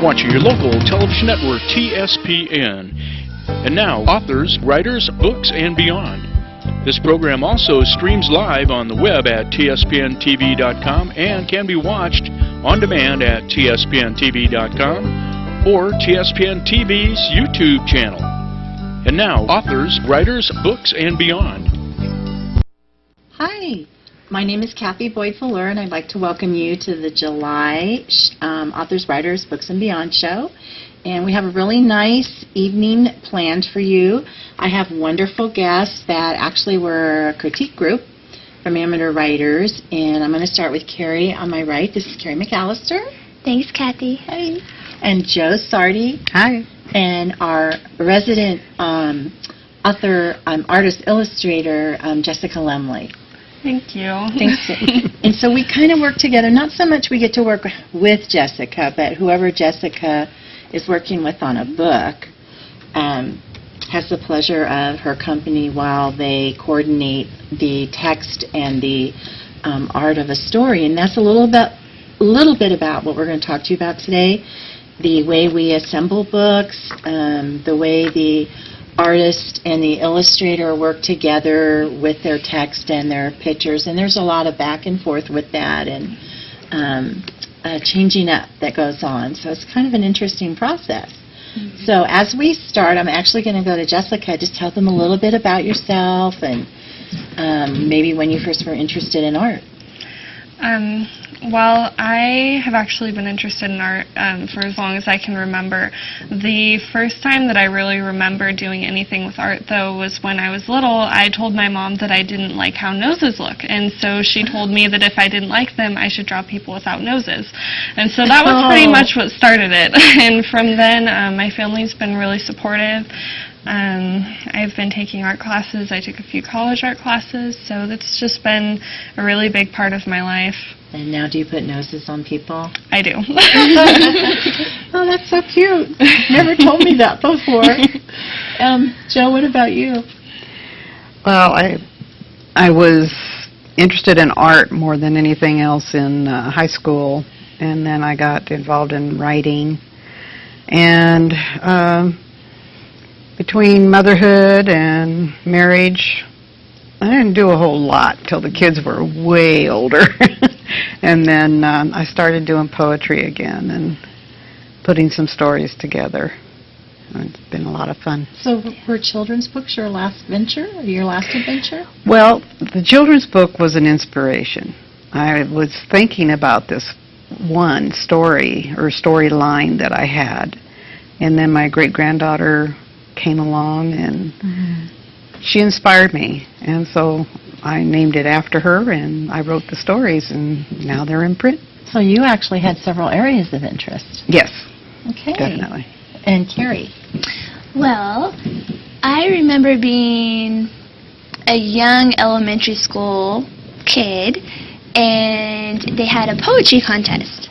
watching your local television network, TSPN. And now, authors, writers, books, and beyond. This program also streams live on the web at tspntv.com and can be watched on demand at tspntv.com or TSPN TV's YouTube channel. And now, authors, writers, books, and beyond. Hi, my name is Kathy Boyd Fellure, and I'd like to welcome you to the July Authors, Writers, Books, and Beyond show. And we have a really nice evening planned for you. I have wonderful guests that actually were a critique group from amateur writers. And I'm going to start with Carrie on my right. This is Carrie McAlister. Thanks, Kathy. Hi. And Jo Sarti. Hi. And our resident author, artist, illustrator, Jessica Lemley. Thank you. Thanks. And so we kind of work together. Not so much we get to work with Jessica, but whoever Jessica is working with on a book has the pleasure of her company while they coordinate the text and the art of a story. And that's a little bit about what we're going to talk to you about today. The way we assemble books, the way the artist and the illustrator work together with their text and their pictures. And there's a lot of back and forth with that and changing up that goes on. So it's kind of an interesting process. Mm-hmm. So as we start, I'm actually going to go to Jessica. Just tell them a little bit about yourself and maybe when you first were interested in art. Well, I have actually been interested in art for as long as I can remember. The first time that I really remember doing anything with art, though, was when I was little. I told my mom that I didn't like how noses look, and so she told me that if I didn't like them, I should draw people without noses. And so that was pretty much what started it. And from then, my family's been really supportive. I've been taking art classes. I took a few college art classes, so that's just been a really big part of my life. And now do you put noses on people? I do. Oh, that's so cute. Never told me that before. Jo, what about you? Well, I was interested in art more than anything else in high school, and then I got involved in writing. And between motherhood and marriage, I didn't do a whole lot till the kids were way older. And then I started doing poetry again and putting some stories together. It's been a lot of fun. So were children's books your last venture, or your last adventure? Well, the children's book was an inspiration. I was thinking about this one story or storyline that I had, and then my great-granddaughter came along and she inspired me, and so I named it after her and I wrote the stories, and now they're in print. So you actually had several areas of interest. Yes. Okay. Definitely. And Carrie? Well, I remember being a young elementary school kid, and they had a poetry contest.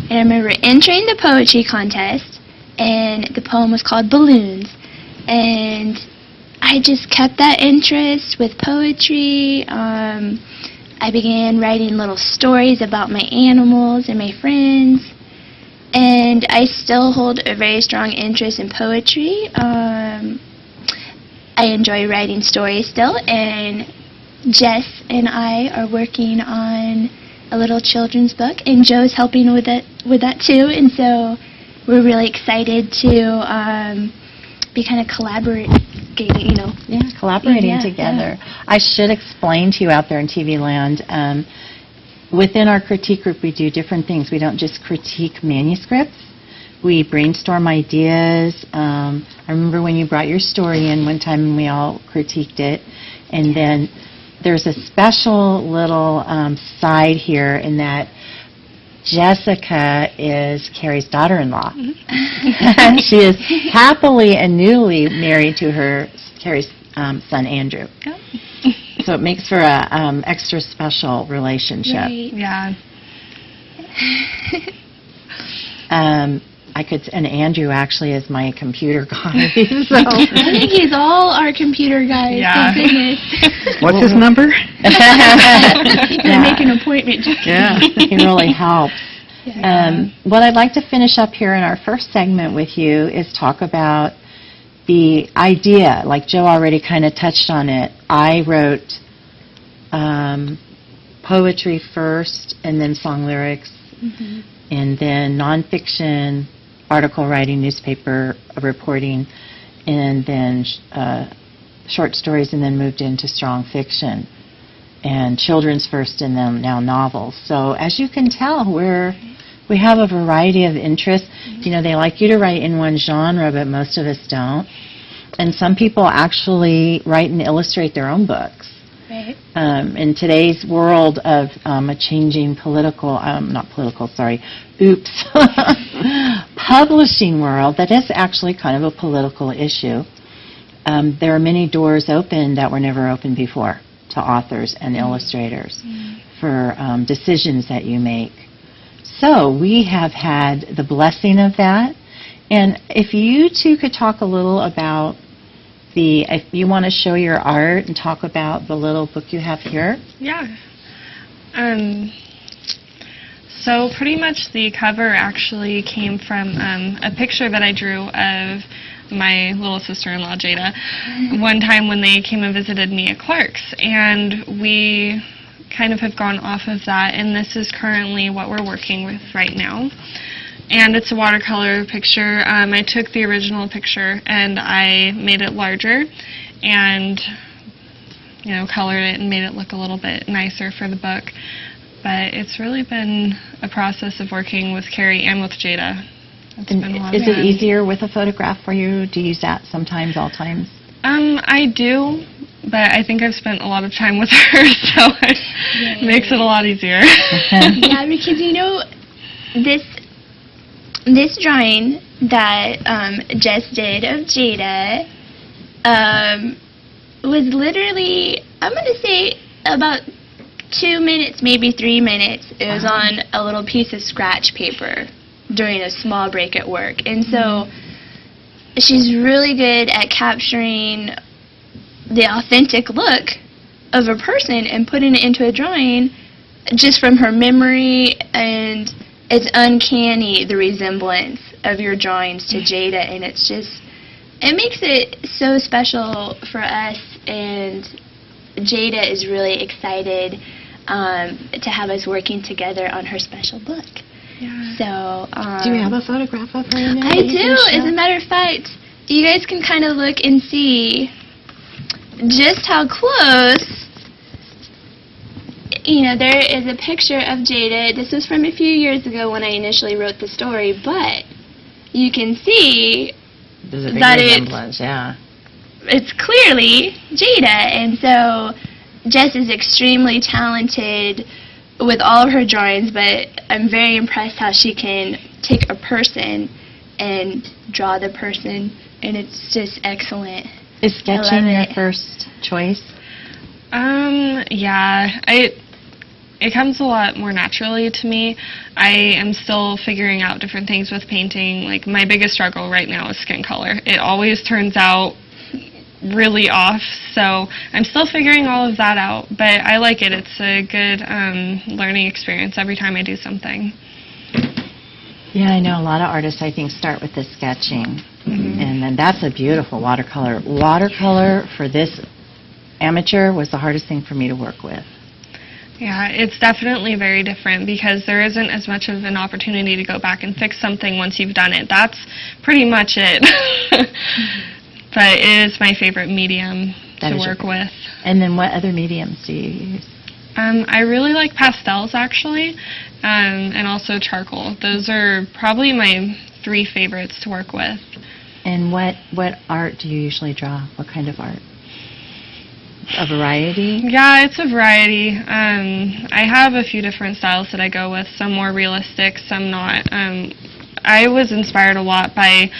And I remember entering the poetry contest, and the poem was called Balloons. And I just kept that interest with poetry. I began writing little stories about my animals and my friends. And I still hold a very strong interest in poetry. I enjoy writing stories still, and Jess and I are working on a little children's book, and Jo's helping with that too, and so we're really excited to be kind of collaborating, collaborating together. Yeah. I should explain to you out there in TV land, within our critique group we do different things. We don't just critique manuscripts. We brainstorm ideas. I remember when you brought your story in one time and we all critiqued it. And then there's a special little side here in that Jessica is Carrie's daughter-in-law. And she is happily and newly married to Carrie's son, Andrew. Oh. So it makes for a extra special relationship. Right. Yeah. And Andrew actually is my computer guy. So. I think he's all our computer guys. Yeah. What's his number? You can make an appointment. Yeah. He really helps. What I'd like to finish up here in our first segment with you is talk about the idea, like Joe already kind of touched on it. I wrote poetry first, and then song lyrics, and then nonfiction, article writing, newspaper reporting, and then short stories, and then moved into strong fiction, and children's first, and then now novels. So as you can tell, we have a variety of interests. You know, they like you to write in one genre, but most of us don't. And some people actually write and illustrate their own books. Right. In today's world of a changing publishing world, that is actually kind of a political issue. There are many doors open that were never open before to authors and illustrators for decisions that you make. So we have had the blessing of that. And if you two could talk a little about if you want to show your art and talk about the little book you have here. Yeah. So pretty much the cover actually came from a picture that I drew of my little sister-in-law, Jada, one time when they came and visited me at Clark's. And we kind of have gone off of that, and this is currently what we're working with right now. And it's a watercolor picture. I took the original picture and I made it larger and, you know, colored it and made it look a little bit nicer for the book. But it's really been a process of working with Carrie and with Jada. It's been a lot of fun. Is it easier with a photograph for you? Do you use that sometimes, all times? I do, but I think I've spent a lot of time with her, so it makes it a lot easier. Yeah, because, you know, this drawing that Jess did of Jada was literally, I'm going to say, about 2 minutes, maybe 3 minutes. It was on a little piece of scratch paper during a small break at work. And so she's really good at capturing the authentic look of a person and putting it into a drawing just from her memory, and it's uncanny, the resemblance of your drawings to Jada, and it makes it so special for us, and Jada is really excited to have us working together on her special book. Yeah. So, do you have a photograph of her in there? I do. As a matter of fact, you guys can kind of look and see just how close. You know, there is a picture of Jada. This was from a few years ago when I initially wrote the story, but you can see that it's clearly Jada. And so Jess is extremely talented with all of her drawings, but I'm very impressed how she can take a person and draw the person, and it's just excellent. Is sketching your first choice? Yeah, it comes a lot more naturally to me. I am still figuring out different things with painting. Like, my biggest struggle right now is skin color. It always turns out really off, so I'm still figuring all of that out, but I like it. It's a good learning experience every time I do something. Yeah, I know a lot of artists, I think, start with the sketching, and then that's a beautiful watercolor. Watercolor for this amateur was the hardest thing for me to work with. Yeah, it's definitely very different because there isn't as much of an opportunity to go back and fix something once you've done it. That's pretty much it. But it is my favorite medium to work with. And then what other mediums do you use? I really like pastels, actually, and also charcoal. Those are probably my 3 favorites to work with. And what art do you usually draw? What kind of art? A variety? Yeah, it's a variety. I have a few different styles that I go with, some more realistic, some not. I was inspired a lot by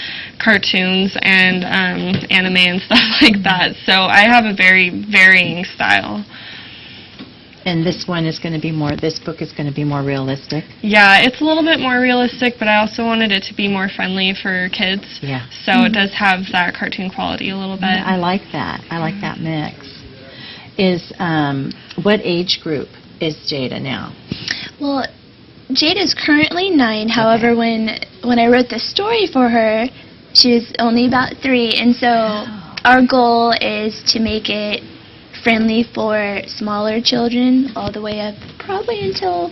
cartoons and anime and stuff like that, so I have a very varying style. And this one is going to be this book is going to be more realistic? Yeah, it's a little bit more realistic, but I also wanted it to be more friendly for kids. Yeah. So it does have that cartoon quality a little bit. Yeah, I like that. I like that mix. What age group is Jada now? Well, Jada's currently 9. However, when I wrote the story for her, she was only about 3, and so our goal is to make it friendly for smaller children all the way up probably until,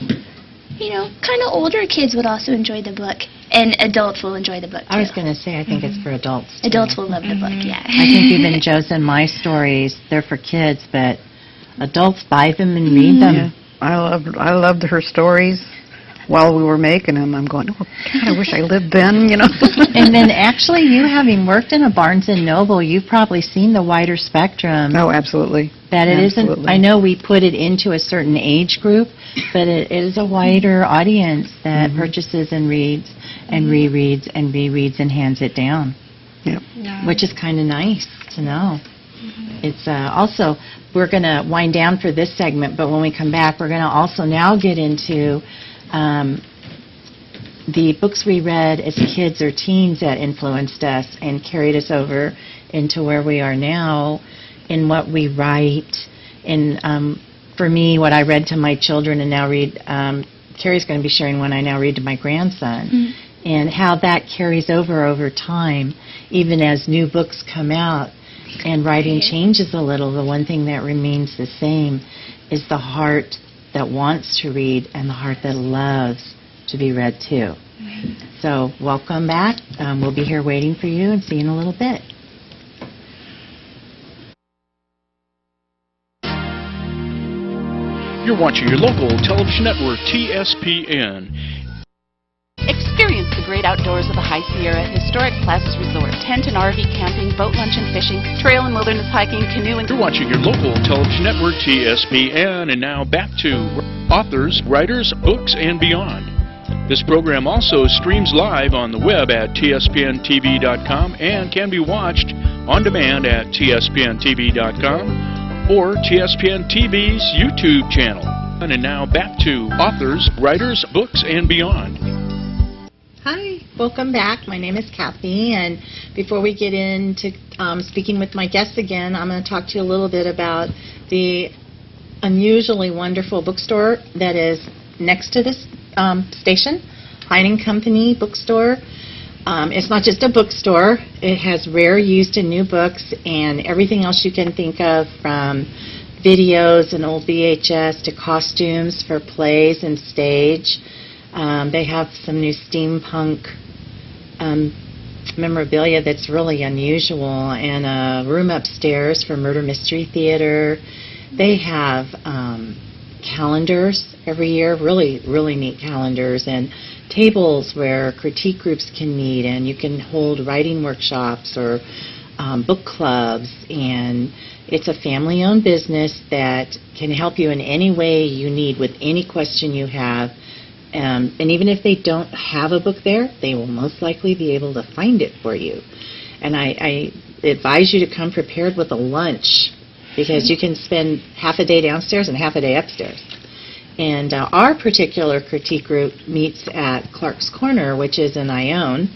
kind of older kids would also enjoy the book, and adults will enjoy the book, too. I was going to say, I think it's for adults, too. Adults will love the book, yeah. I think even Jo's and my stories, they're for kids, but adults buy them and read them. Yeah. I loved her stories. While we were making them, I'm going, oh, God, I wish I lived then, And then actually, you having worked in a Barnes & Noble, you've probably seen the wider spectrum. Oh, absolutely. That it Absolutely. isn't, I know we put it into a certain age group, but it is a wider audience that purchases and reads and rereads and rereads and hands it down. Yep. Yeah. Which is kind of nice to know. It's also, we're going to wind down for this segment, but when we come back, we're going to also now get into the books we read as kids or teens that influenced us and carried us over into where we are now in what we write. And for me, what I read to my children and now read, Carrie's going to be sharing one I now read to my grandson, and how that carries over time, even as new books come out and writing changes a little. The one thing that remains the same is the heart that wants to read and the heart that loves to be read too. So welcome back. We'll be here waiting for you and see you in a little bit. You're watching your local television network, TSPN. Experience the great outdoors of the High Sierra Historic Plazas Resort. Tent and RV camping, boat lunch and fishing, trail and wilderness hiking, canoe and... You're watching your local television network, TSPN, and now back to authors, writers, books, and beyond. This program also streams live on the web at tspntv.com and can be watched on demand at tspntv.com or TSPN TV's YouTube channel. And now back to authors, writers, books, and beyond. Hi, welcome back. My name is Kathy, and before we get into speaking with my guests again, I'm going to talk to you a little bit about the unusually wonderful bookstore that is next to this station, Hein & Company Bookstore. It's not just a bookstore. It has rare, used, and new books and everything else you can think of, from videos and old VHS to costumes for plays and stage. They have some new steampunk memorabilia that's really unusual, and a room upstairs for murder mystery theater. They have calendars every year, really, really neat calendars, and tables where critique groups can meet, and you can hold writing workshops or book clubs, and it's a family-owned business that can help you in any way you need with any question you have. And even if they don't have a book there, they will most likely be able to find it for you. And I advise you to come prepared with a lunch, because you can spend half a day downstairs and half a day upstairs. And our particular critique group meets at Clark's Corner, which is in Ione,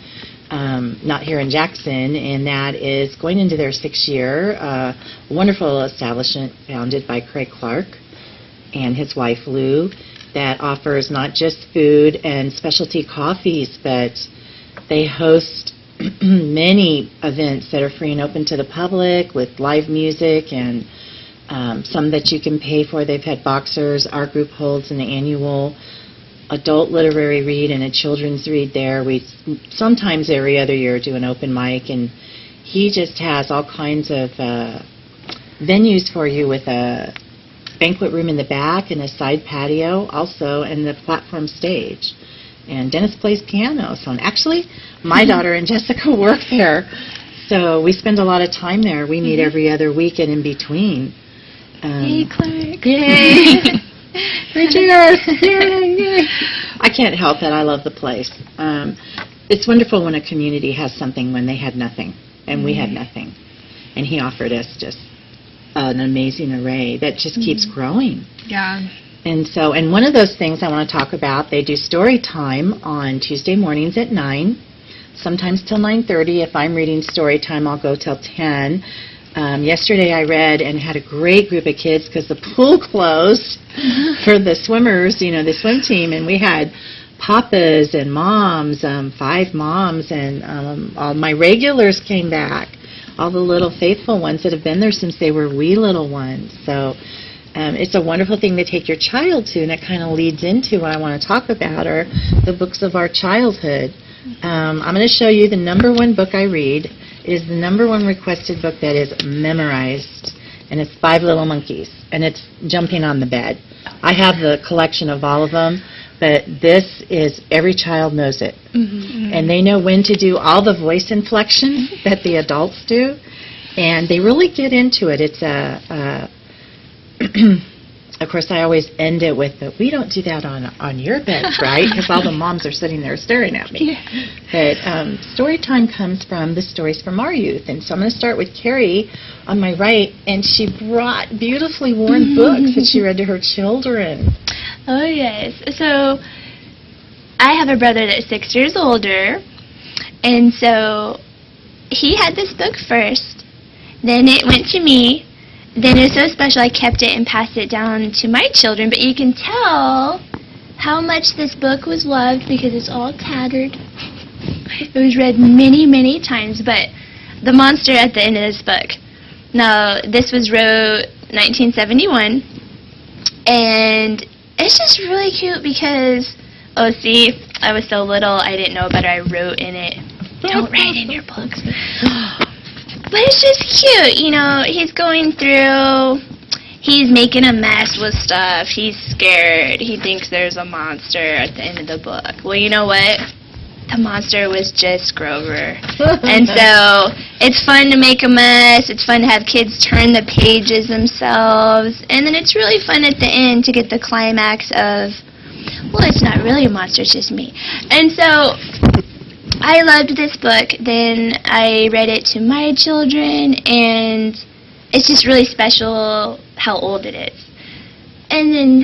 not here in Jackson, and that is going into their 6th year. A wonderful establishment founded by Craig Clark and his wife Lou, that offers not just food and specialty coffees, but they host many events that are free and open to the public with live music, and some that you can pay for. They've had boxers. Our group holds an annual adult literary read and a children's read there. We sometimes every other year do an open mic, and he just has all kinds of venues for you, with a banquet room in the back and a side patio also, and the platform stage. And Dennis plays piano. So actually, my daughter and Jessica work there. So we spend a lot of time there. We meet every other week and in between. Yay, Clark. Yay! Cheers! Yay! I can't help it. I love the place. It's wonderful when a community has something when they had nothing, and we had nothing. And he offered us just an amazing array that just keeps growing. Yeah. And so, and one of those things I want to talk about, they do story time on Tuesday mornings at 9, sometimes till 9:30. If I'm reading story time, I'll go till 10. Yesterday I read and had a great group of kids because the pool closed for the swimmers, the swim team, and we had papas and moms, 5 moms, and all my regulars came back, all the little faithful ones that have been there since they were wee little ones. So it's a wonderful thing to take your child to, and it kind of leads into what I want to talk about, are the books of our childhood. I'm going to show you the #1 book I read. It is the #1 requested book that is memorized, and it's 5 Little Monkeys, and it's jumping on the bed. I have the collection of all of them, but this is, every child knows it. And they know when to do all the voice inflections that the adults do, and they really get into it. It's of course, I always end it with, we don't do that on your bed, right? Because all the moms are sitting there staring at me. But story time comes from the stories from our youth. And so I'm going to start with Carrie on my right. And she brought beautifully worn books that she read to her children. Oh, yes. So I have a brother that's 6 years older. And so he had this book first. Then it went to me. Then it was so special I kept it and passed it down to my children. But you can tell how much this book was loved because it's all tattered. It was read many, many times. But the monster at the end of this book. Now, this was wrote 1971. And it's just really cute because, oh, see, I was so little I didn't know better. I wrote in it. Don't write in your books. But it's just cute, he's going through, he's making a mess with stuff, he's scared, he thinks there's a monster at the end of the book. Well, you know what? The monster was just Grover. And so, it's fun to make a mess, it's fun to have kids turn the pages themselves, and then it's really fun at the end to get the climax of, well, it's not really a monster, it's just me. And so, I loved this book. Then I read it to my children, and it's just really special how old it is. And then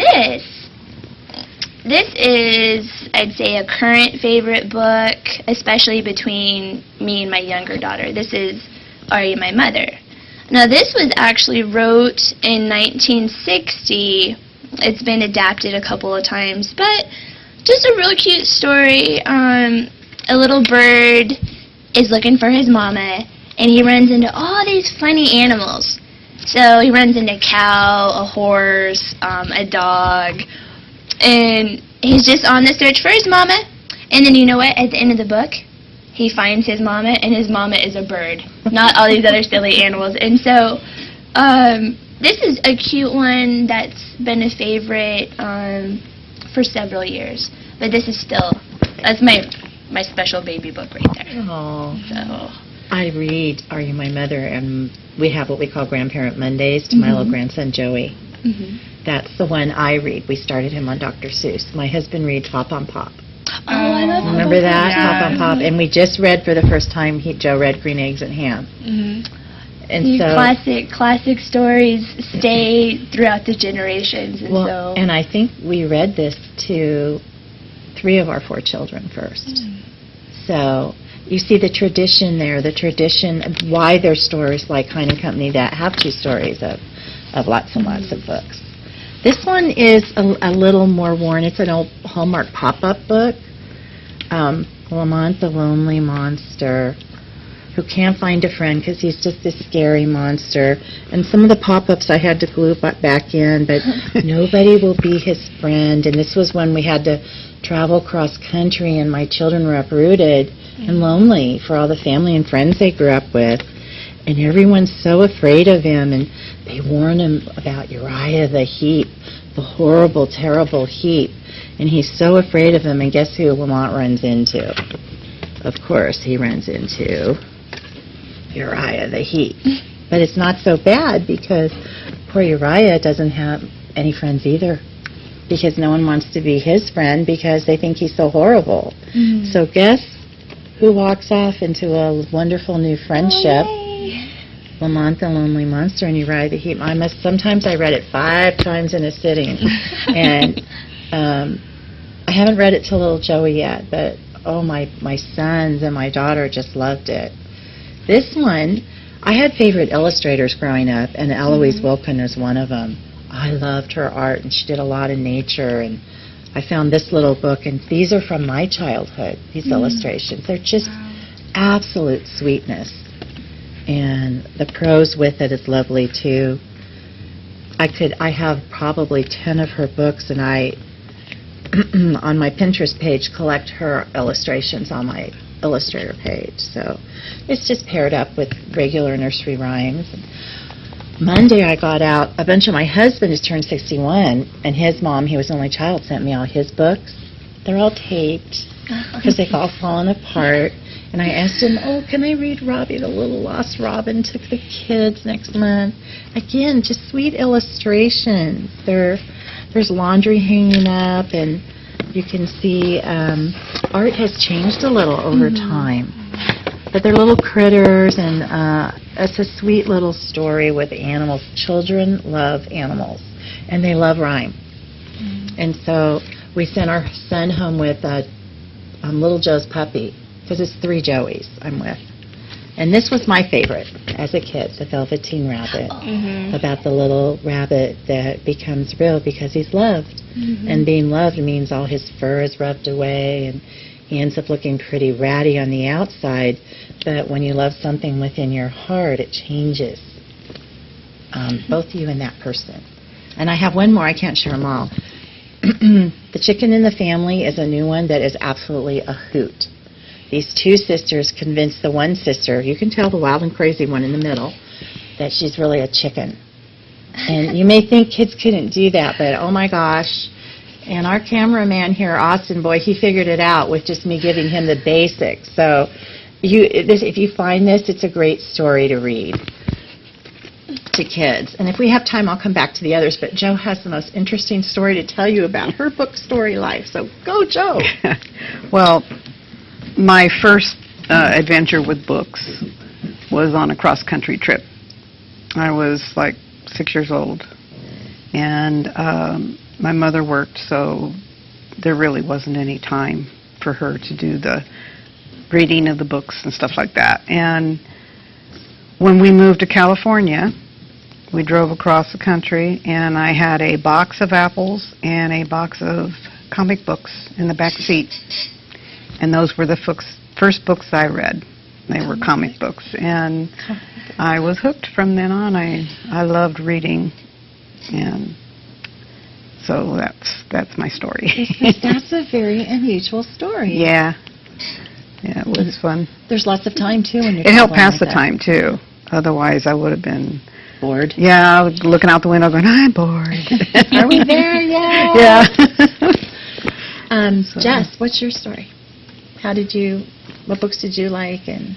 this is, I'd say, a current favorite book, especially between me and my younger daughter. This is Are You My Mother? Now, this was actually wrote in 1960. It's been adapted a couple of times, but just a real cute story. A little bird is looking for his mama, and he runs into all these funny animals. So he runs into a cow, a horse, a dog, and he's just on the search for his mama. And then you know what? At the end of the book, he finds his mama, and his mama is a bird, not all these other silly animals. And so this is a cute one that's been a favorite for several years. But this is still, that's my special baby book right there. Oh. So I read Are You My Mother, and we have what we call Grandparent Mondays to my little grandson, Joey. That's the one I read. We started him on Dr. Seuss. My husband reads Hop on Pop. Oh, I love Remember that? Yeah. Hop on Pop. And we just read for the first time, Joe read Green Eggs and Ham. And these so, classic stories stay throughout the generations. And well, and I think we read this to 3 of our 4 children first. So you see the tradition there, the tradition of why there's stores like Hine & Company that have 2 stories of lots and lots of books. This one is a little more worn. It's an old Hallmark pop-up book. Lamont the Lonely Monster, who can't find a friend because he's just this scary monster. And some of the pop-ups I had to glue back in, but nobody will be his friend. And this was when we had to travel cross-country, and my children were uprooted and lonely for all the family and friends they grew up with. And everyone's so afraid of him, and they warn him about Uriah the Heap, the horrible, terrible Heap. And he's so afraid of him, and guess who Lamont runs into? Of course, he runs into Uriah the Heap. But it's not so bad because poor Uriah doesn't have any friends either, because no one wants to be his friend because they think he's so horrible. So guess who walks off into a wonderful new friendship? Lamont the Lonely Monster and Uriah the Heap. Sometimes I read it 5 times in a sitting. And I haven't read it to little Joey yet, but oh, my sons and my daughter just loved it. This one, I had favorite illustrators growing up, and Eloise Wilkin was one of them. I loved her art, and she did a lot of nature, and I found this little book, and these are from my childhood, these illustrations. They're just absolute sweetness, and the prose with it is lovely, too. I have probably 10 of her books, and I, on my Pinterest page, collect her illustrations on my Illustrator page. So it's just paired up with regular nursery rhymes. Monday I got out a bunch of my husband has turned 61, and his mom, he was an only child, sent me all his books. They're all taped because they've all fallen apart. And I asked him, oh, can I read Robbie the Little Lost Robin to the kids next month? Again, just sweet illustrations. There's laundry hanging up, and you can see art has changed a little over time. But they're little critters, and it's a sweet little story with animals. Children love animals, and they love rhyme. And so we sent our son home with Little Joe's puppy, because it's 3 Joeys I'm with. And this was my favorite as a kid, the Velveteen Rabbit, about the little rabbit that becomes real because he's loved. And being loved means all his fur is rubbed away, and he ends up looking pretty ratty on the outside, but when you love something within your heart, it changes both you and that person. And I have one more, I can't share them all. The Chicken in the Family is a new one that is absolutely a hoot. These 2 sisters convinced the one sister, you can tell the wild and crazy one in the middle, that she's really a chicken. And you may think kids couldn't do that, but oh my gosh. And our cameraman here, Austin, boy, he figured it out with just me giving him the basics. So if you find this, it's a great story to read to kids. And if we have time, I'll come back to the others. But Jo has the most interesting story to tell you about her book Story Life. So go, Jo. Well, my first adventure with books was on a cross-country trip. I was like 6 years old, and my mother worked, so there really wasn't any time for her to do the reading of the books and stuff like that. And when we moved to California, we drove across the country, and I had a box of apples and a box of comic books in the back seat. And those were the first books I read. They were comic books, and I was hooked from then on. I loved reading, and so that's my story. That's a very unusual story. Yeah, it was fun. There's lots of time too when you're. It helped pass the time too. Otherwise, I would have been bored. Yeah, I was looking out the window, going, "I'm bored." Are we there yet? Yeah. Jess, what's your story? What books did you like? And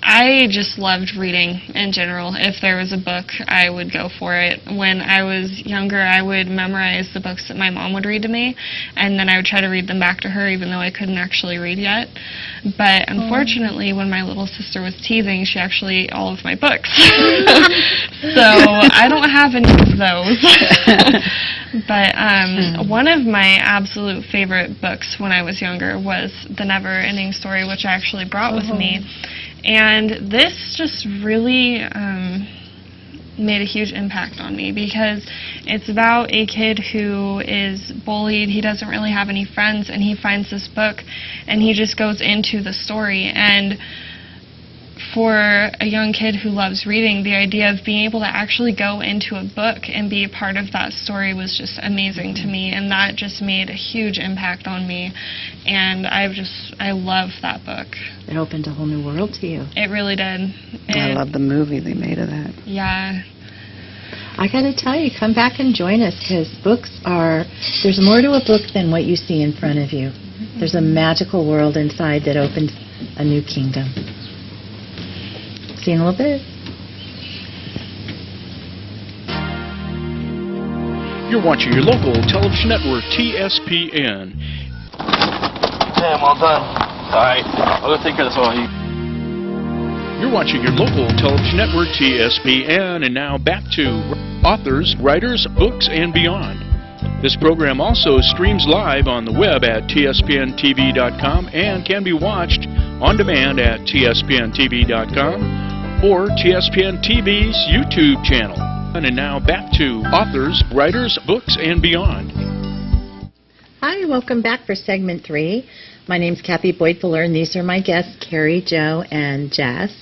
I just loved reading in general. If there was a book, I would go for it. When I was younger, I would memorize the books that my mom would read to me, and then I would try to read them back to her, even though I couldn't actually read yet. But unfortunately, when my little sister was teething, she actually ate all of my books. So I don't have any of those. But one of my absolute favorite books when I was younger was The Never-Ending Story, which I actually brought with me. And this just really made a huge impact on me, because it's about a kid who is bullied. He doesn't really have any friends, and he finds this book, and he just goes into the story. And for a young kid who loves reading, the idea of being able to actually go into a book and be a part of that story was just amazing to me, and that just made a huge impact on me, and I love that book. It opened a whole new world to you. It really did. I love the movie they made of that. Yeah. I got to tell you, come back and join us, because there's more to a book than what you see in front of you. There's a magical world inside that opens a new kingdom. See you in a little bit. You're watching your local television network, TSPN. Okay, I'm all done. Sorry. I'll go take care of this while You're watching your local television network, TSPN, and now back to authors, writers, books, and beyond. This program also streams live on the web at TSPNTV.com and can be watched on demand at TSPNTV.com or TSPN TV's YouTube channel. And now back to authors, writers, books, and beyond. Hi, welcome back for segment 3. My name's Kathy Boyd Fellure, and these are my guests, Carrie, Jo, and Jess.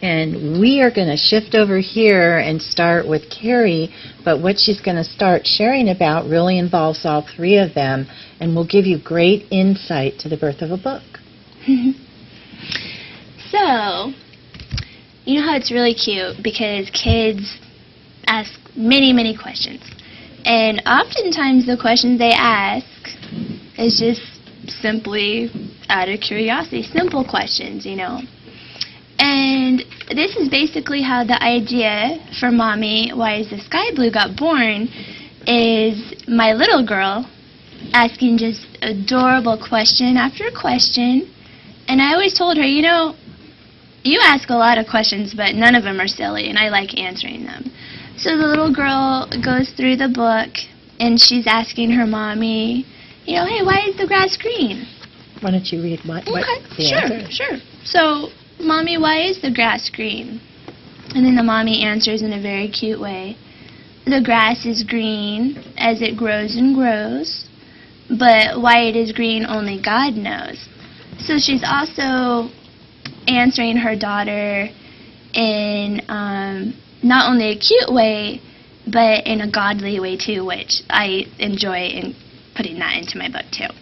And we are going to shift over here and start with Carrie, but what she's going to start sharing about really involves all three of them and will give you great insight to the birth of a book. So, you know how it's really cute because kids ask many, many questions. And oftentimes the questions they ask is just simply out of curiosity, simple questions, you know. And this is basically how the idea for Mommy, Why is the Sky Blue got born, is my little girl asking just adorable question after question. And I always told her, you know, you ask a lot of questions, but none of them are silly, and I like answering them. So the little girl goes through the book, and she's asking her mommy, you know, hey, why is the grass green? Why don't you read what the answer? Sure. So, Mommy, why is the grass green? And then the mommy answers in a very cute way. The grass is green as it grows and grows, but why it is green only God knows. So she's also answering her daughter in not only a cute way, but in a godly way too, which I enjoy in putting that into my book too.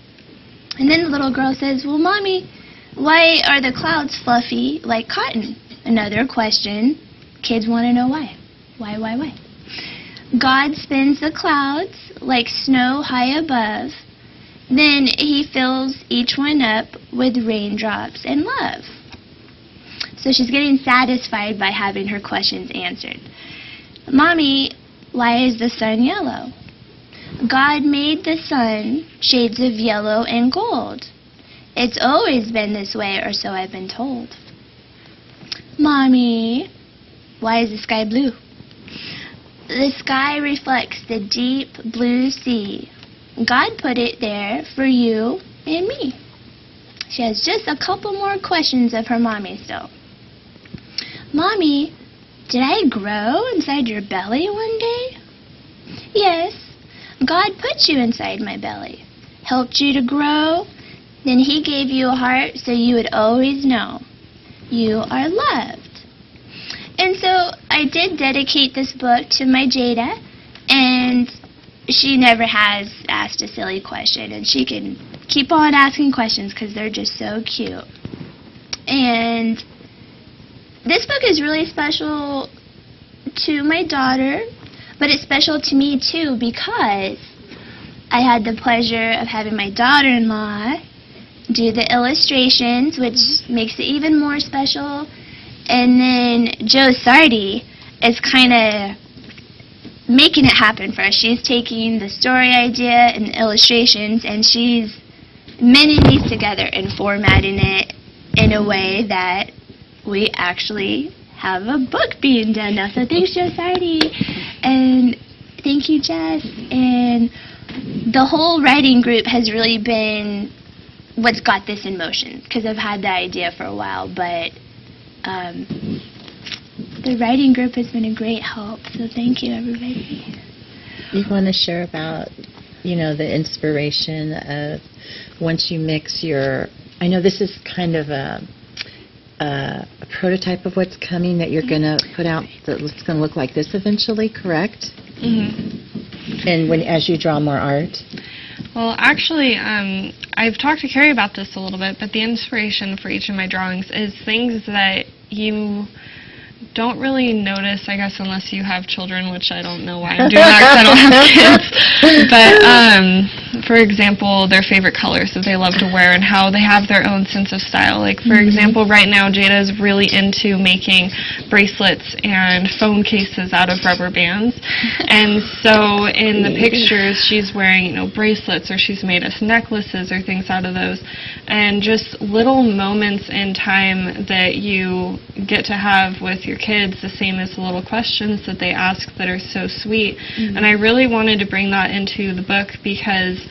And then the little girl says, well, Mommy, why are the clouds fluffy like cotton? Another question. Kids want to know why. Why? God spins the clouds like snow high above. Then he fills each one up with raindrops and love. So she's getting satisfied by having her questions answered. Mommy, why is the sun yellow? God made the sun shades of yellow and gold. It's always been this way, or so I've been told. Mommy, why is the sky blue? The sky reflects the deep blue sea. God put it there for you and me. She has just a couple more questions of her mommy still. Mommy, did I grow inside your belly one day? Yes, God put you inside my belly, helped you to grow, then he gave you a heart so you would always know you are loved. And so I did dedicate this book to my Jada, and she never has asked a silly question, and she can keep on asking questions because they're just so cute. And this book is really special to my daughter, but it's special to me too because I had the pleasure of having my daughter-in-law do the illustrations, which makes it even more special. And then Jo Sarti is kind of making it happen for us. She's taking the story idea and the illustrations, and she's mending these together and formatting it in a way that we actually have a book being done now. So thanks, Jo Sarti, and thank you, Jess. And the whole writing group has really been what's got this in motion, because I've had the idea for a while, but the writing group has been a great help, so thank you, everybody. You want to share about, you know, the inspiration of once you mix your, I know this is kind of a prototype of what's coming that you're going to put out, that it's going to look like this eventually, correct? Mm-hmm. And as you draw more art? Well, actually, I've talked to Carrie about this a little bit, but the inspiration for each of my drawings is things that you don't really notice, I guess, unless you have children, which I don't know why I'm doing that because I don't have kids. But for example, their favorite colors that they love to wear and how they have their own sense of style. Like, for example, right now Jada is really into making bracelets and phone cases out of rubber bands. And so in the pictures, she's wearing, bracelets, or she's made us necklaces or things out of those. And just little moments in time that you get to have with your kids, the same as the little questions that they ask that are so sweet. And I really wanted to bring that into the book because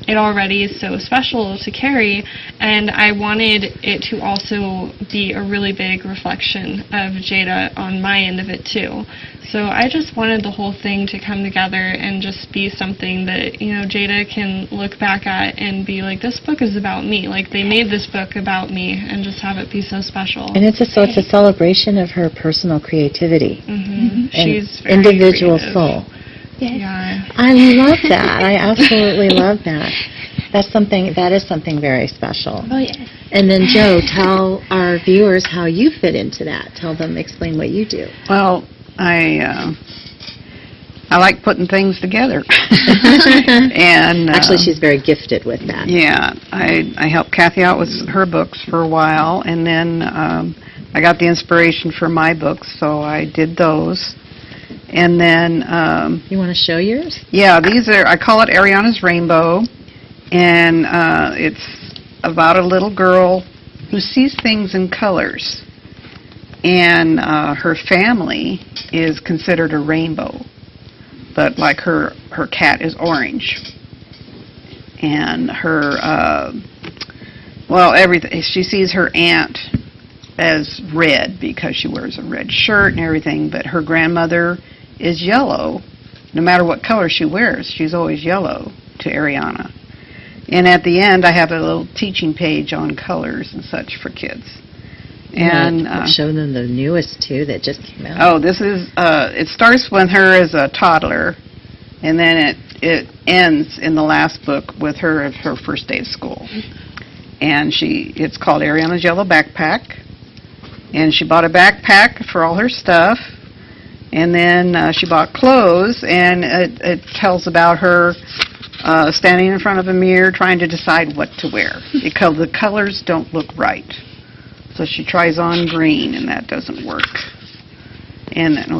it already is so special to Carrie, and I wanted it to also be a really big reflection of Jada on my end of it too. So I just wanted the whole thing to come together and just be something that, Jada can look back at and be like, this book is about me. Like, they made this book about me, and just have it be so special. And it's a celebration of her personal creativity. And she's very individual creative. Soul. Yeah. I love that. I absolutely love that. That is something very special. Oh, yes. And then, Jo, tell our viewers how you fit into that. Explain what you do. Well, I like putting things together. And actually, she's very gifted with that. Yeah, I helped Kathy out with her books for a while, and then I got the inspiration for my books, so I did those. And then you want to show yours? Yeah, I call it Ariana's Rainbow, and it's about a little girl who sees things in colors, and her family is considered a rainbow, but like her cat is orange, and her everything, she sees her aunt as red because she wears a red shirt and everything, but her grandmother is yellow. No matter what color she wears, she's always yellow to Ariana. And at the end, I have a little teaching page on colors and such for kids. And show them the newest too that just came out. Oh, this is it starts with her as a toddler, and then it ends in the last book with her first day of school. And it's called Ariana's Yellow Backpack. And she bought a backpack for all her stuff, and then she bought clothes, and it tells about her standing in front of a mirror trying to decide what to wear because the colors don't look right. So she tries on green, and that doesn't work. And then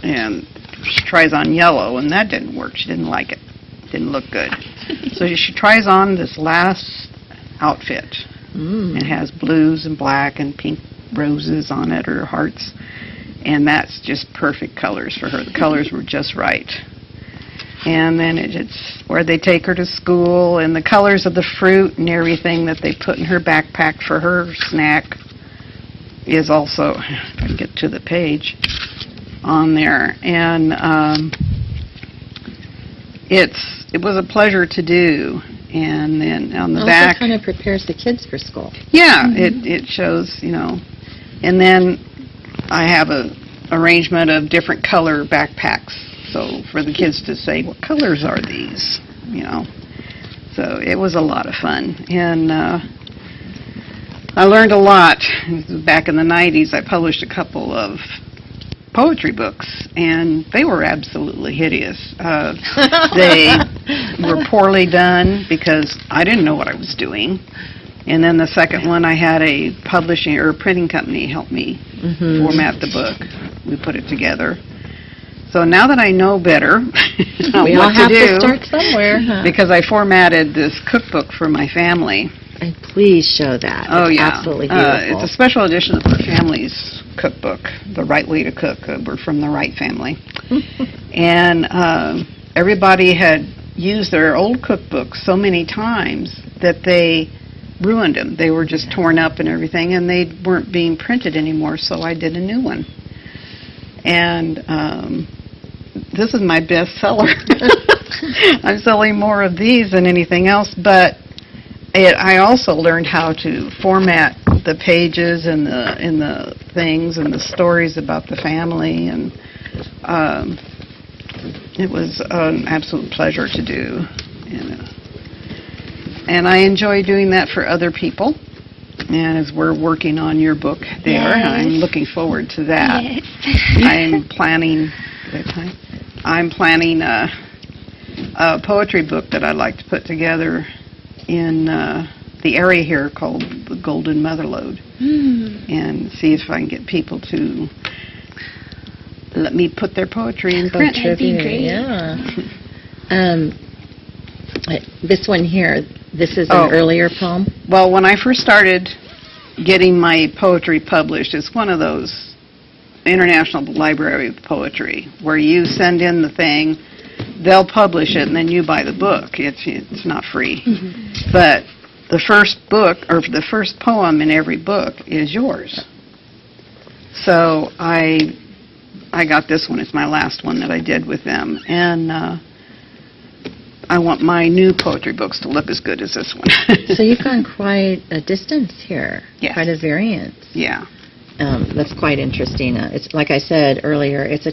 and she tries on yellow, and that didn't work. She didn't like it. Didn't look good. So she tries on this last outfit. It has blues and black and pink roses on it, or hearts, and that's just perfect colors for her. The colors were just right. And then it's where they take her to school, and the colors of the fruit and everything that they put in her backpack for her snack is also, if I can get to the page, on there. And it was a pleasure to do. And then on the back, kind of prepares the kids for school. Yeah, it shows, And then I have a arrangement of different color backpacks, so for the kids to say, what colors are these? So it was a lot of fun, and I learned a lot. Back in the 90s, I published a couple of poetry books, and they were absolutely hideous. They were poorly done because I didn't know what I was doing. And then the second one, I had a publishing or printing company help me format the book. We put it together. So now that I know better we all what have to do, to start somewhere, huh? because I formatted this cookbook for my family. And please show that. Oh, it's yeah. Absolutely beautiful. It's a special edition of her family's cookbook, The Right Way to Cook. We're from the Wright family. And everybody had used their old cookbooks so many times that they ruined them. They were just torn up and everything, and they weren't being printed anymore, so I did a new one. And this is my best seller. I'm selling more of these than anything else, but I also learned how to format the pages and the things and the stories about the family, and it was an absolute pleasure to do. And I enjoy doing that for other people. And as we're working on your book there, I'm looking forward to that. Yes. I'm planning a poetry book that I'd like to put together in the area here called the Golden Motherlode, and see if I can get people to let me put their poetry in print. That'd be great. Yeah. This one here, this is an earlier poem? Well, when I first started getting my poetry published, it's one of those International Library of Poetry where you send in the thing, they'll publish it, and then you buy the book. It's not free. But the first book, or the first poem in every book is yours. So I got this one. It's my last one that I did with them. And I want my new poetry books to look as good as this one. So you've gone quite a distance here. Yes. Quite a variance. Yeah. That's quite interesting. It's like I said earlier, it's a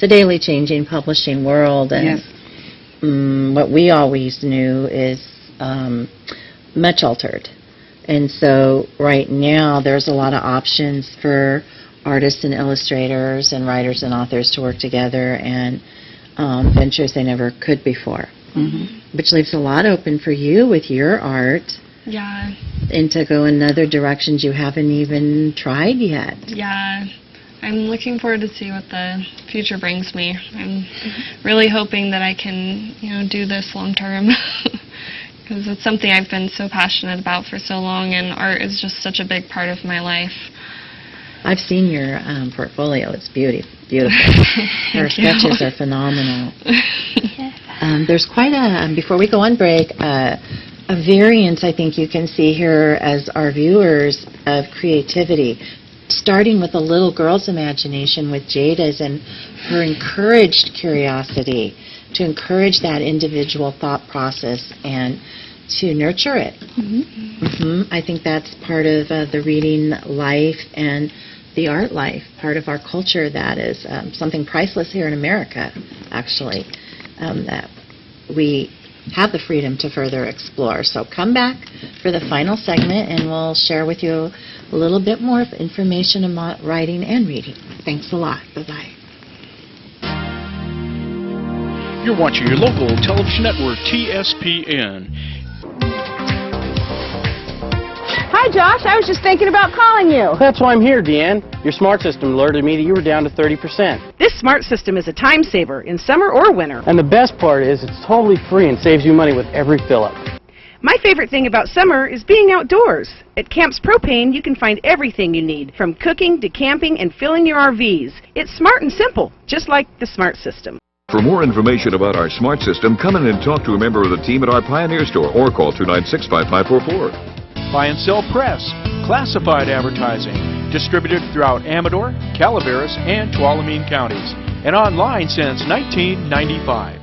daily changing publishing world, and Yes. What we always knew is much altered. And so right now there's a lot of options for artists and illustrators and writers and authors to work together, and ventures they never could before. Which leaves a lot open for you with your art. Yeah. And to go in other directions you haven't even tried yet. Yeah. I'm looking forward to see what the future brings me. I'm really hoping that I can, do this long term. Because it's something I've been so passionate about for so long, and art is just such a big part of my life. I've seen your portfolio. It's beautiful. Your sketches are phenomenal. There's quite a, before we go on break, a variance I think you can see here as our viewers of creativity, starting with a little girl's imagination with Jada's and her encouraged curiosity, to encourage that individual thought process and to nurture it. I think that's part of the reading life and the art life, part of our culture that is something priceless here in America, actually, that we have the freedom to further explore. So come back for the final segment and we'll share with you a little bit more information about writing and reading. Thanks a lot. Bye-bye. You're watching your local television network, TSPN. Hi, Josh. I was just thinking about calling you. That's why I'm here, Deanne. Your smart system alerted me that you were down to 30%. This smart system is a time saver in summer or winter. And the best part is it's totally free and saves you money with every fill-up. My favorite thing about summer is being outdoors. At Camps Propane, you can find everything you need, from cooking to camping and filling your RVs. It's smart and simple, just like the smart system. For more information about our smart system, come in and talk to a member of the team at our Pioneer store or call 296-5544. Buy and sell press, classified advertising, distributed throughout Amador, Calaveras, and Tuolumne counties, and online since 1995.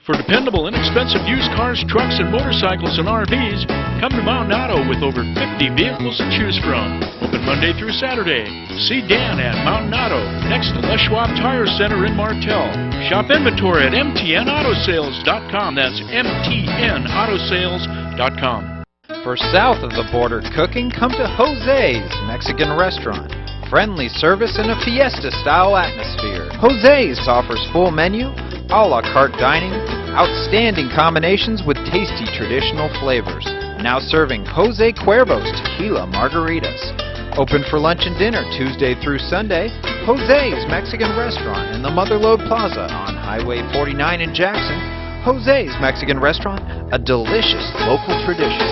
For dependable, inexpensive used cars, trucks, and motorcycles and RVs, come to Mountain Auto with over 50 vehicles to choose from. Open Monday through Saturday. See Dan at Mountain Auto, next to Les Schwab Tire Center in Martell. Shop inventory at mtnautosales.com. That's mtnautosales.com. For south of the border cooking, come to Jose's Mexican Restaurant. Friendly service and a fiesta-style atmosphere. Jose's offers full menu, a la carte dining, outstanding combinations with tasty traditional flavors. Now serving Jose Cuervo's Tequila Margaritas. Open for lunch and dinner Tuesday through Sunday. Jose's Mexican Restaurant in the Motherlode Plaza on Highway 49 in Jackson. Jose's Mexican Restaurant, a delicious local tradition.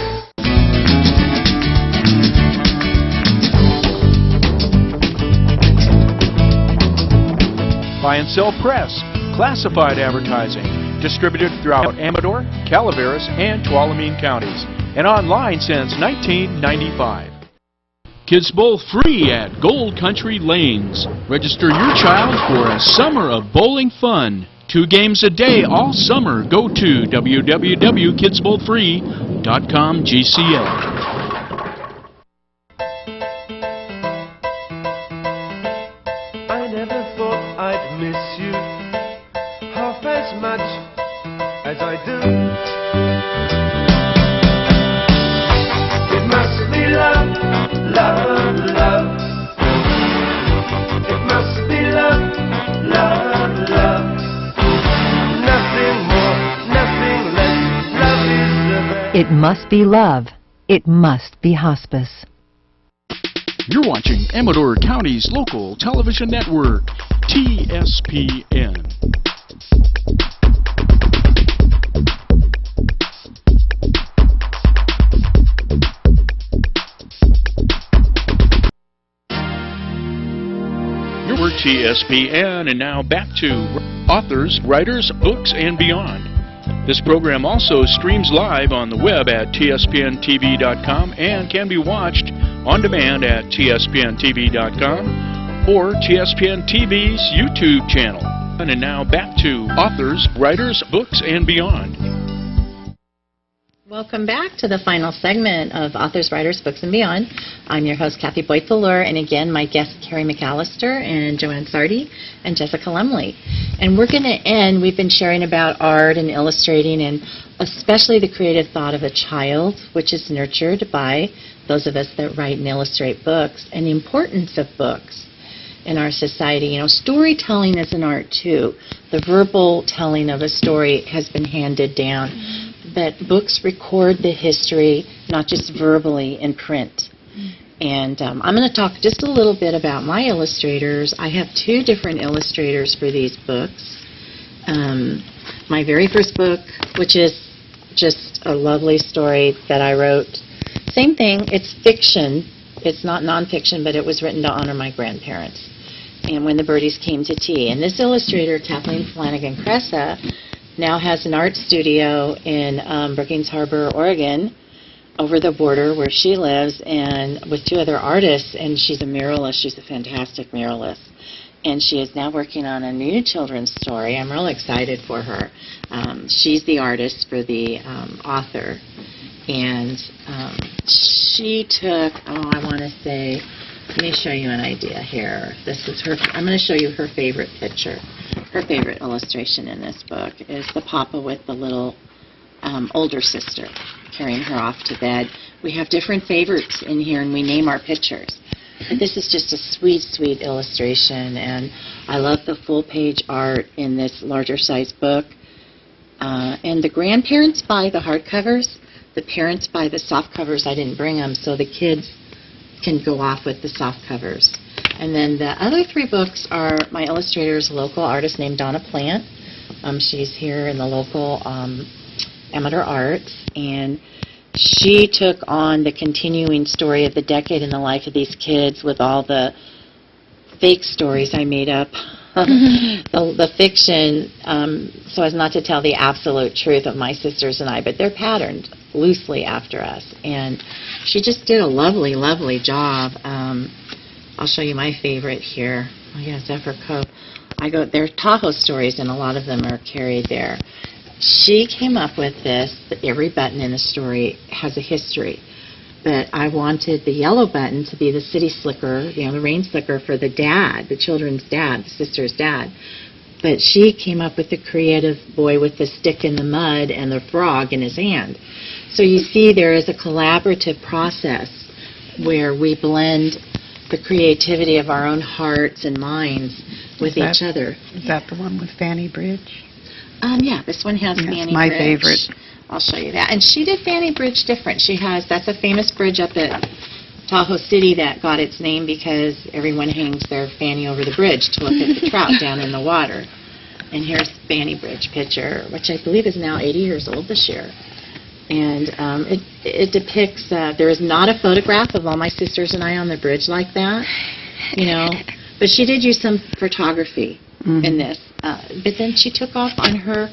Buy and sell press, classified advertising, distributed throughout Amador, Calaveras, and Tuolumne counties, and online since 1995. Kids Bowl free at Gold Country Lanes. Register your child for a summer of bowling fun. 2 games a day all summer. Go to www.kidsbowlfree.com GCL. Miss you half as much as I do. It must be love, love, love. It must be love, love, love. Nothing more. It must be love. It must be hospice. You're watching Amador County's local television network, TSPN. Your TSPN, and now back to authors, writers, books, and beyond. This program also streams live on the web at tspntv.com and can be watched on demand at tspntv.com or TSPN TV's YouTube channel. And now back to authors, writers, books, and beyond. Welcome back to the final segment of Authors, Writers, Books, and Beyond. I'm your host, Kathy Boyd Fellure, and again, my guests, Carrie McAlister and Jo Ann Sarti and Jessica Lemley. And we're going to end, we've been sharing about art and illustrating, and especially the creative thought of a child, which is nurtured by those of us that write and illustrate books, and the importance of books in our society. You know, storytelling is an art, too. The verbal telling of a story has been handed down. That books record the history, not just verbally in print. And I'm going to talk just a little bit about my illustrators. I have two different illustrators for these books. My very first book, which is just a lovely story that I wrote. Same thing, it's fiction. It's not nonfiction, but it was written to honor my grandparents. And When the Birdies Came to Tea. And this illustrator, Kathleen Flanagan-Cressa, now has an art studio in Brookings Harbor, Oregon, over the border where she lives, and with two other artists, and she's a muralist. She's a fantastic muralist. And she is now working on a new children's story. I'm really excited for her. She's the artist for the author. And she took, I want to say, let me show you an idea here. This is her, I'm going to show you her favorite picture. Her favorite illustration in this book is the papa with the little older sister carrying her off to bed. We have different favorites in here, and we name our pictures. But this is just a sweet, sweet illustration, and I love the full-page art in this larger-size book. And the grandparents buy the hardcovers. The parents buy the soft covers. I didn't bring them, so the kids can go off with the soft covers. And then the other three books are my illustrator's local artist named Donna Plant. She's here in the local Amador Arts, and she took on the continuing story of the decade in the life of these kids with all the fake stories I made up, the fiction, so as not to tell the absolute truth of my sisters and I, but they're patterned loosely after us. And she just did a lovely, lovely job. I'll show you my favorite here. Oh yeah, Zephyr Cove. They're Tahoe stories, and a lot of them are carried there. She came up with this, that every button in the story has a history. But I wanted the yellow button to be the city slicker, the rain slicker for the dad, the children's dad, the sister's dad. But she came up with the creative boy with the stick in the mud and the frog in his hand. So you see there is a collaborative process where we blend the creativity of our own hearts and minds with each other. Is that the one with Fanny Bridge? Yeah, this one has Fanny Bridge. My favorite. I'll show you that. And she did Fanny Bridge different. That's a famous bridge up at Tahoe City that got its name because everyone hangs their fanny over the bridge to look at the trout down in the water. And here's Fanny Bridge picture, which I believe is now 80 years old this year. And it depicts, there is not a photograph of all my sisters and I on the bridge like that, but she did use some photography in this. But then she took off on her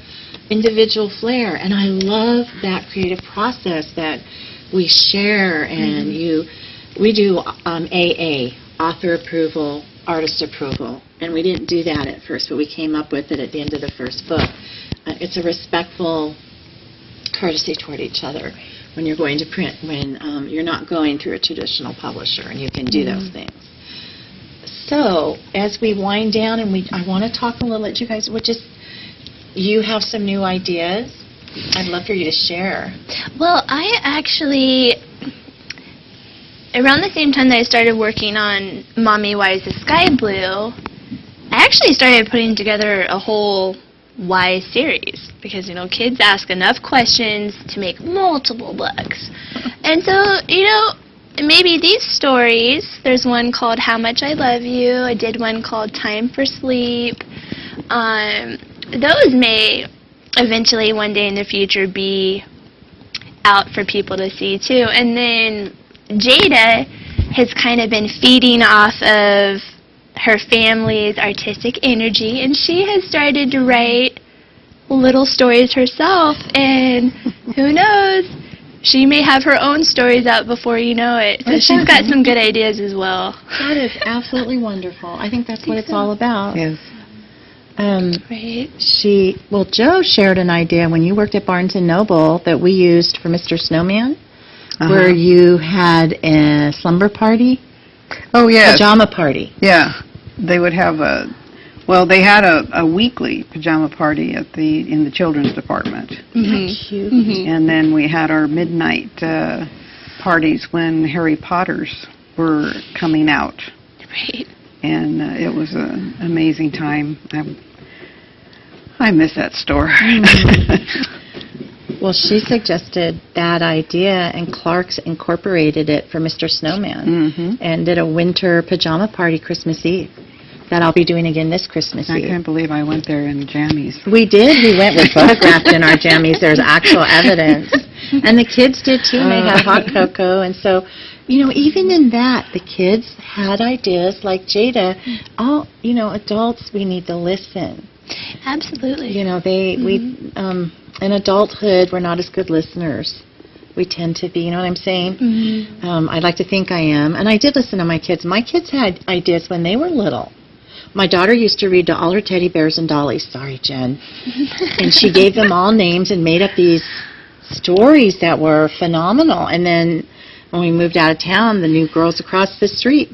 individual flair, and I love that creative process that we share, and we do AA, author approval, artist approval, and we didn't do that at first, but we came up with it at the end of the first book. It's a respectful courtesy toward each other when you're going to print, when you're not going through a traditional publisher, and you can do those things. So, as we wind down, and I want to talk a little bit, you guys, you have some new ideas. I'd love for you to share. Well, I actually, around the same time that I started working on Mommy, Why is the Sky Blue, I actually started putting together a whole why series? Because, kids ask enough questions to make multiple books. And so, maybe these stories, there's one called How Much I Love You, I did one called Time for Sleep. Those may eventually one day in the future be out for people to see too. And then Jada has kind of been feeding off of her family's artistic energy, and she has started to write little stories herself, and who knows, she may have her own stories out before you know it. So she's got some good ideas as well. That is absolutely wonderful. I think that's what it's all about. Yes. Right. Jo shared an idea when you worked at Barnes & Noble that we used for Mr. Snowman, where you had a slumber party. Oh, yes. Pajama party. Yeah. They would have they had a weekly pajama party in the children's department. Cute. And then we had our midnight parties when Harry Potters were coming out. Right. And it was an amazing time. I miss that store. Well, she suggested that idea, and Clark's incorporated it for Mr. Snowman and did a winter pajama party Christmas Eve that I'll be doing again this Christmas Eve. I can't believe I went there in jammies. We did. We went with photographed in our jammies. There's actual evidence. And the kids did too. They had hot cocoa. And so, even in that, the kids had ideas like Jada. Adults, we need to listen. Absolutely. In adulthood, we're not as good listeners. We tend to be, you know what I'm saying? I'd like to think I am. And I did listen to my kids. My kids had ideas when they were little. My daughter used to read to all her teddy bears and dollies. Sorry, Jen. And she gave them all names and made up these stories that were phenomenal. And then when we moved out of town, the new girls across the street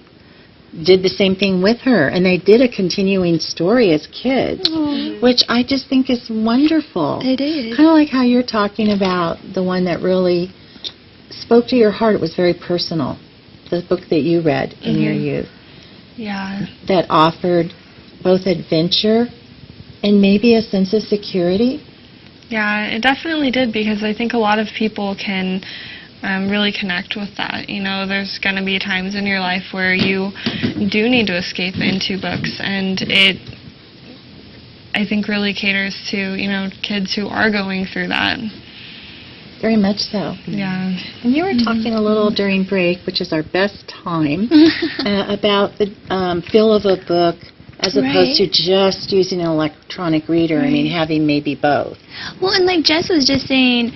did the same thing with her, and they did a continuing story as kids, which I just think is wonderful. It is. Kind of like how you're talking about the one that really spoke to your heart. It was very personal, the book that you read in your youth. Yeah. That offered both adventure and maybe a sense of security. Yeah, it definitely did, because I think a lot of people can really connect with that. There's going to be times in your life where you do need to escape into books, and it, I think, really caters to, kids who are going through that. Very much so. Yeah. And you were talking a little during break, which is our best time, about the feel of a book as opposed to just using an electronic reader. I mean, having maybe both. Well, and like Jess was just saying,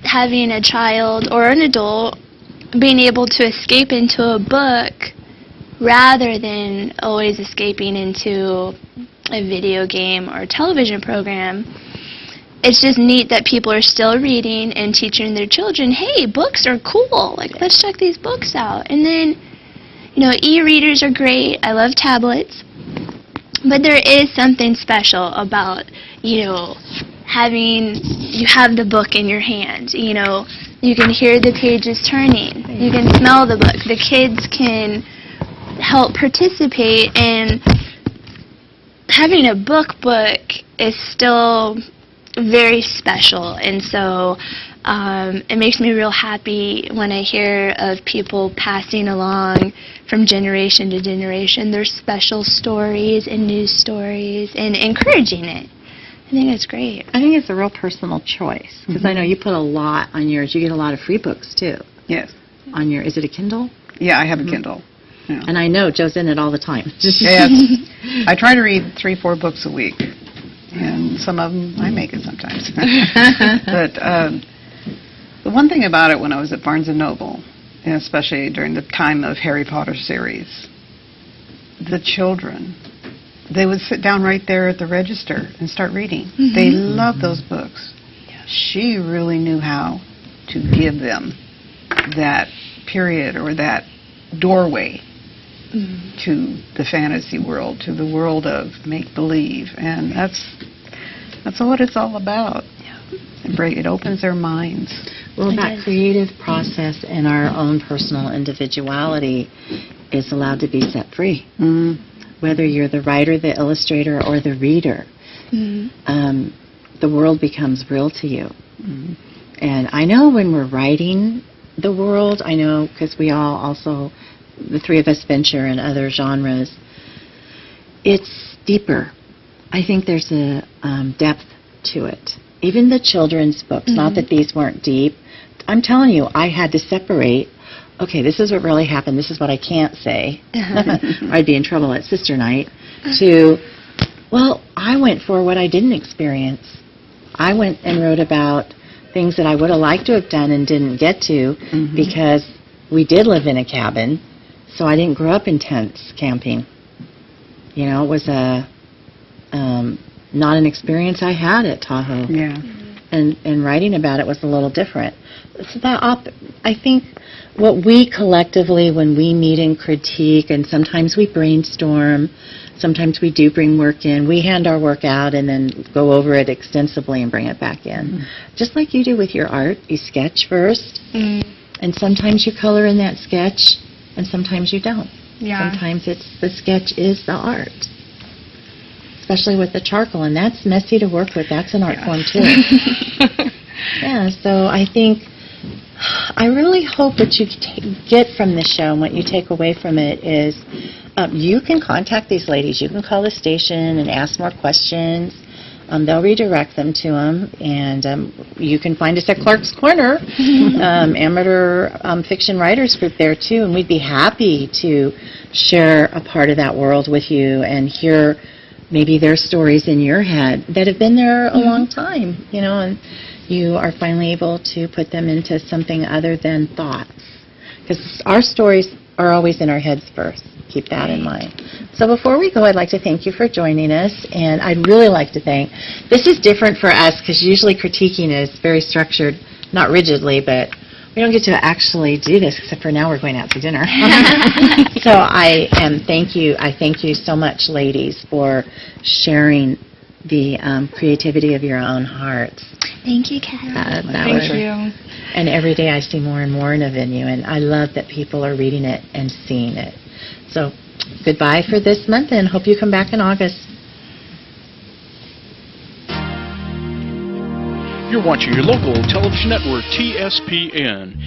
having a child or an adult being able to escape into a book rather than always escaping into a video game or a television program. It's just neat that people are still reading and teaching their children, hey, books are cool. Let's check these books out. And then, e-readers are great. I love tablets. But there is something special about, you have the book in your hand, you can hear the pages turning, you can smell the book, the kids can help participate, and having a book is still very special. And so it makes me real happy when I hear of people passing along from generation to generation their special stories and news stories and encouraging it. I think it's great. I think it's a real personal choice, because I know you put a lot on yours. You get a lot of free books, too. Yes. On your, is it a Kindle? Yeah, I have a Kindle. Yeah. And I know Jo's in it all the time. Yes. I try to read 3-4 books a week, and some of them I make it sometimes. But the one thing about it when I was at Barnes & Noble, and especially during the time of Harry Potter series, the children, they would sit down right there at the register and start reading. They loved those books. Yeah. She really knew how to give them that period or that doorway to the fantasy world, to the world of make-believe. And that's what it's all about. Yeah. It opens their minds. Well, that creative process and our own personal individuality is allowed to be set free. Whether you're the writer, the illustrator, or the reader. the world becomes real to you. And I know when we're writing the world, I know because we all also, the three of us venture in other genres, it's deeper. I think there's a depth to it. Even the children's books, not that these weren't deep, I'm telling you, I had to separate, okay, this is what really happened, this is what I can't say, or I'd be in trouble at sister night, to, well, I went for what I didn't experience. I went and wrote about things that I would have liked to have done and didn't get to because we did live in a cabin, so I didn't grow up in tents camping. You know, it was not an experience I had at Tahoe. Yeah. And writing about it was a little different. So I think what we collectively, when we meet and critique, and sometimes we brainstorm, sometimes we do bring work in, we hand our work out and then go over it extensively and bring it back in. Just like you do with your art, you sketch first, and sometimes you color in that sketch, and sometimes you don't. Yeah. Sometimes the sketch is the art. Especially with the charcoal, and that's messy to work with. That's an art form too. Yeah, so I think, I really hope what you get from this show and what you take away from it is you can contact these ladies. You can call the station and ask more questions. They'll redirect them to them, and you can find us at Clark's Corner, amateur fiction writers group there too, and we'd be happy to share a part of that world with you and hear maybe their stories in your head that have been there a long time, you know, and you are finally able to put them into something other than thoughts. Because our stories are always in our heads first. Keep that in mind. So before we go, I'd like to thank you for joining us, and I'd really like to thank, this is different for us because usually critiquing is very structured, not rigidly, but we don't get to actually do this except for now we're going out to dinner. So I thank you so much, ladies, for sharing the creativity of your own hearts. Thank you, Kat. Thank you. And every day I see more and more of it in you, and I love that people are reading it and seeing it. So goodbye for this month, and hope you come back in August. You're watching your local television network, TSPN.